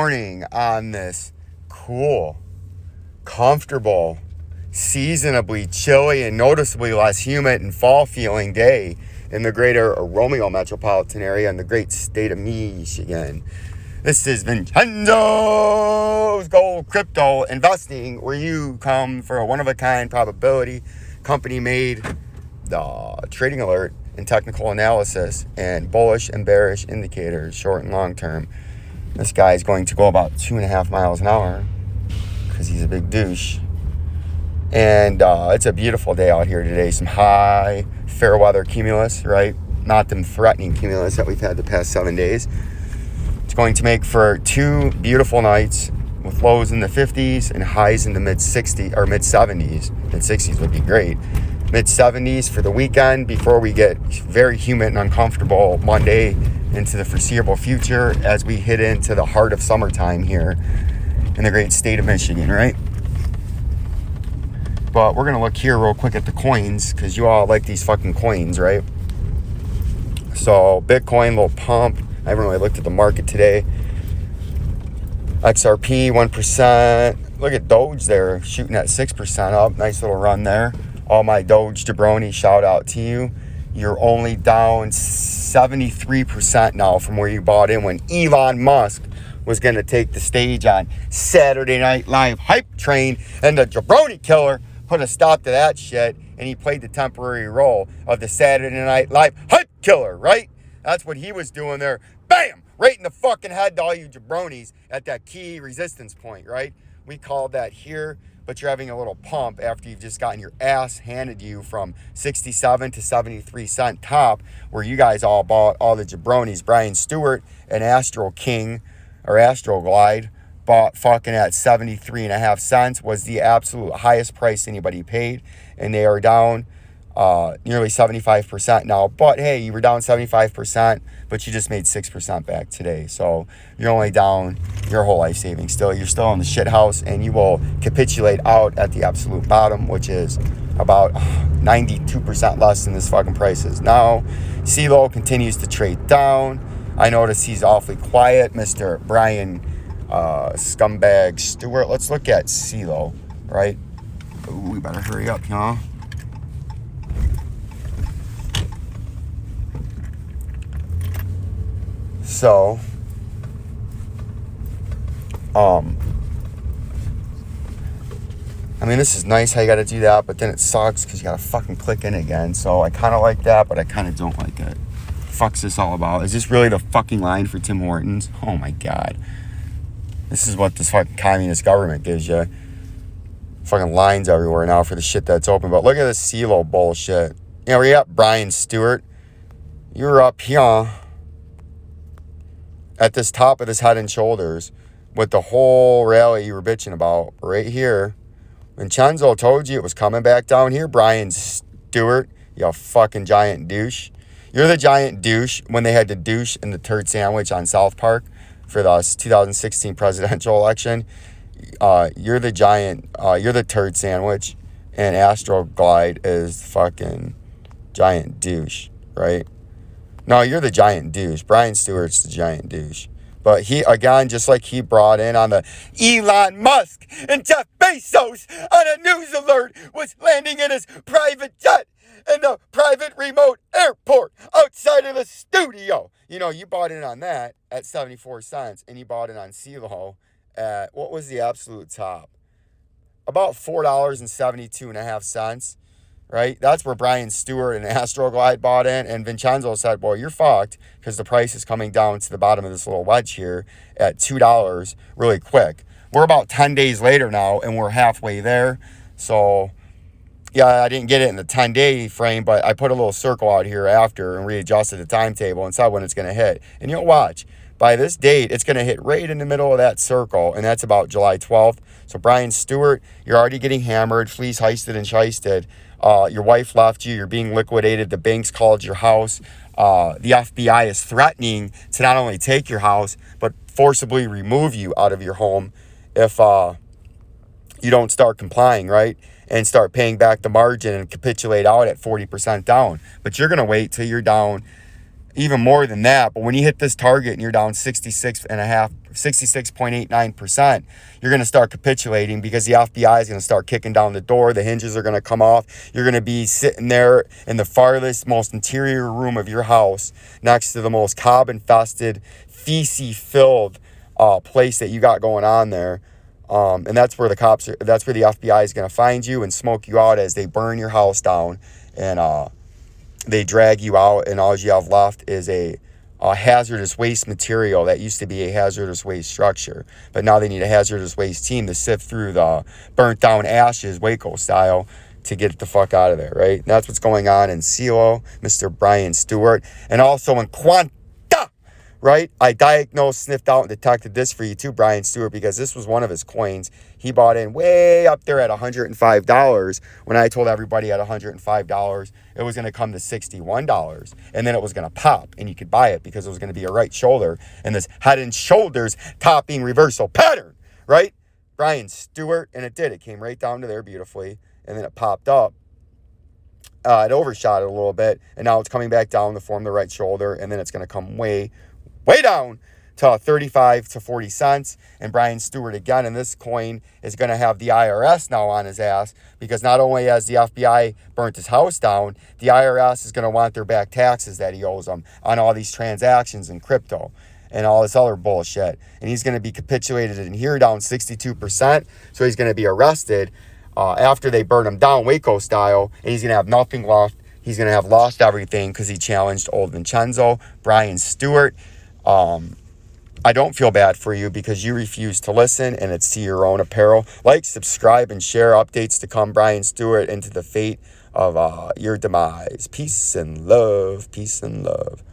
morning on this cool, comfortable, seasonably chilly and noticeably less humid and fall feeling day in the greater Romeo metropolitan area in the great state of Michigan. This is VINCENZO'S Gold Crypto Investing, where you come for a one-of-a-kind probability company-made trading alert and technical analysis and bullish and bearish indicators, short and long term. This guy is going to go about 2.5 miles an hour because he's a big douche. And it's a beautiful day out here today. Some high fair weather cumulus, right? Not them threatening cumulus that we've had the past 7 days. It's going to make for 2 beautiful nights with lows in the 50s and highs in the mid-60s or mid-70s. Mid-60s would be great. Mid-70s for the weekend before we get very humid and uncomfortable Monday into the foreseeable future as we hit into the heart of summertime here in the great state of Michigan, right? But we're going to look here real quick at the coins because you all like these fucking coins, right? So Bitcoin, little pump. I haven't really looked at the market today. XRP, 1%. Look at Doge there, shooting at 6% up. Nice little run there. All my Doge jabroni, shout out to you. You're only down 73% now from where you bought in when Elon Musk was going to take the stage on Saturday Night Live hype train, and the jabroni killer put a stop to that shit, and he played the temporary role of the Saturday Night Live hype killer, right? That's what he was doing there. Bam! Right in the fucking head to all you jabronis at that key resistance point, right? We called that here. But you're having a little pump after you've just gotten your ass handed you from 67 to 73 cent top, where you guys all bought, all the jabronis. Brian Stewart and Astro King or Astro Glide bought fucking at 73.5 cents, was the absolute highest price anybody paid, and they are down nearly 75% now. But hey, you were down 75%, but you just made 6% back today. So you're only down your whole life savings. Still, you're still in the shit house, and you will capitulate out at the absolute bottom, which is about 92% less than this fucking price is now. Celo continues to trade down. I notice he's awfully quiet, Mr. Brian Scumbag Stewart. Let's look at Celo, right? Ooh, we better hurry up, huh? So, I mean, this is nice how you got to do that, but then it sucks because you got to fucking click in again. So I kind of like that, but I kind of don't like it. Fuck's this all about? Is this really the fucking line for Tim Hortons? Oh my God. This is what this fucking communist government gives you. Fucking lines everywhere now for the shit that's open. But look at this Celo bullshit. You know, where you at, Brian Stewart? You're up here at this top of this head and shoulders with the whole rally you were bitching about right here. Vincenzo told you it was coming back down here. Brian Stewart, you fucking giant douche. You're the giant douche when they had to douche in the turd sandwich on South Park for the 2016 presidential election. You're the giant, you're the turd sandwich, and Astro Glide is fucking giant douche, right? No, you're the giant douche. Brian Stewart's the giant douche. But he, again, just like he brought in on the Elon Musk and Jeff Bezos on a news alert, was landing in his private jet in the private remote airport outside of the studio. You know, you bought in on that at 74 cents, and you bought in on Celo at, what was the absolute top? About $4.72.5. Right? That's where Brian Stewart and Astroglide bought in. And Vincenzo said, well, you're fucked because the price is coming down to the bottom of this little wedge here at $2 really quick. We're about 10 days later now, and we're halfway there. So, yeah, I didn't get it in the 10-day frame, but I put a little circle out here after and readjusted the timetable and saw when it's going to hit. And you'll watch. By this date, it's going to hit right in the middle of that circle, and that's about July 12th. So, Brian Stewart, you're already getting hammered, fleece heisted and shisted. Your wife left you. You're being liquidated. The banks called your house. The FBI is threatening to not only take your house, but forcibly remove you out of your home if you don't start complying, right? And start paying back the margin and capitulate out at 40% down. But you're going to wait till you're down even more than that. But when you hit this target and you're down 66.89%, you're going to start capitulating because the FBI is going to start kicking down the door. The hinges are going to come off. You're going to be sitting there in the farthest, most interior room of your house next to the most cob-infested, feces-filled place that you got going on there. And that's where that's where the FBI is going to find you and smoke you out as they burn your house down and they drag you out, and all you have left is a hazardous waste material that used to be a hazardous waste structure. But now they need a hazardous waste team to sift through the burnt down ashes, Waco style, to get the fuck out of there, right? And that's what's going on in Celo, Mr. Brian Stewart, and also in Quant. Right? I diagnosed, sniffed out, and detected this for you too, Brian Stewart, because this was one of his coins. He bought in way up there at $105 when I told everybody at $105 it was going to come to $61. And then it was going to pop, and you could buy it because it was going to be a right shoulder and this head and shoulders topping reversal pattern, right? Brian Stewart, and it did. It came right down to there beautifully, and then it popped up. It overshot it a little bit, and now it's coming back down to form the right shoulder, and then it's going to come way down to 35 to 40 cents. And Brian Stewart again, and this coin is going to have the IRS now on his ass, because not only has the FBI burnt his house down, the IRS is going to want their back taxes that he owes them on all these transactions in crypto and all this other bullshit. And he's going to be capitulated in here down 62%. So he's going to be arrested after they burn him down Waco style, and he's going to have nothing left. He's going to have lost everything because he challenged old Vincenzo. Brian Stewart, I don't feel bad for you because you refuse to listen, and it's to your own apparel. Like, subscribe, and share. Updates to come, Brian Stewart, into the fate of your demise. Peace and love. Peace and love.